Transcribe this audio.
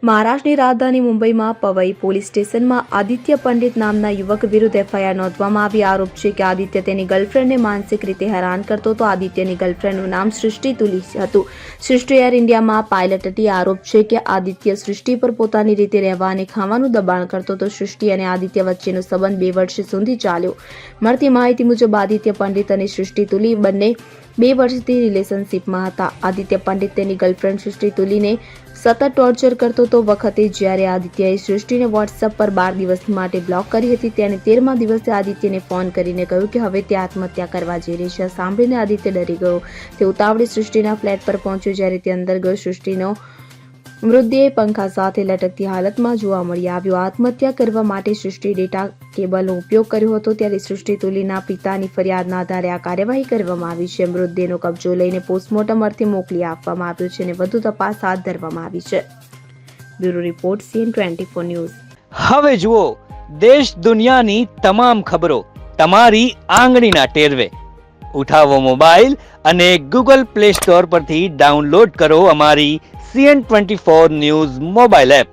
મહારાષ્ટ્રની રાજધાની મુંબઈમાં પવઈ પોલીસ સ્ટેશનમાં આદિત્ય પંડિત નામના યુવક વિરુદ્ધ એફઆઈઆર નોંધવામાં આવી. આરોપ છે કે આદિત્ય તેની ગર્લફ્રેન્ડને માનસિક રીતે હેરાન કરતો હતો. આદિત્યની ગર્લફ્રેન્ડનું નામ સૃષ્ટિ તુલી હતું. સૃષ્ટિ એર ઇન્ડિયામાં પાયલટ હતી. આરોપ છે કે આદિત્ય સૃષ્ટિ પર પોતાની રીતે રહેવા અને ખાવાનું દબાણ કરતો હતો. સૃષ્ટિ અને આદિત્ય વચ્ચેનો સંબંધ 2 વર્ષ સુધી ચાલ્યો. મળતી માહિતી મુજબ આદિત્ય પંડિત અને સૃષ્ટિ તુલી બંને 2 વર્ષથી રિલેશનશીપમાં હતા. આદિત્ય પંડિત તેની ગર્લફ્રેન્ડ સૃષ્ટિ તુલીને સતત ટોર્ચર કરતો હતો. વખતે જ્યારે આદિત્યએ સૃષ્ટિને વોટ્સએપ પર 12 દિવસ માટે બ્લોક કરી હતી, તેણે 13મા દિવસે આદિત્યને ફોન કરીને કહ્યું કે હવે તે આત્મહત્યા કરવા જઈ રહી છે. આ સાંભળીને આદિત્ય ડરી ગયો. તે ઉતાવળે સૃષ્ટિના ફ્લેટ પર પહોંચ્યો. જ્યારે તે અંદર ગયો, સૃષ્ટિનો મૃતદેહ પંખા સાથે લટકતી હાલતમાં જોવા મળી આવ્યો. આત્મહત્યા કરવા માટે સૃષ્ટિ ડેટા કેબલનો ઉપયોગ કર્યો હતો. ત્યારે સૃષ્ટિ તુલીના પિતાની ફરિયાદના આધારે આ કાર્યવાહી કરવામાં આવી છે. મૃતદેહનો કબજો લઈને પોસ્ટમોર્ટમ અર્થે મોકલી આપવામાં આવ્યો છે અને વધુ તપાસ હાથ ધરવામાં આવી છે. Bureau report CN24 news. હવે જુઓ દેશ દુનિયાની તમામ ખબરો તમારી આંગળીના ટેરવે. ઉઠાવો મોબાઈલ અને Google Play Store પરથી ડાઉનલોડ કરો અમારી CN24 ન્યૂઝ મોબાઈલ એપ.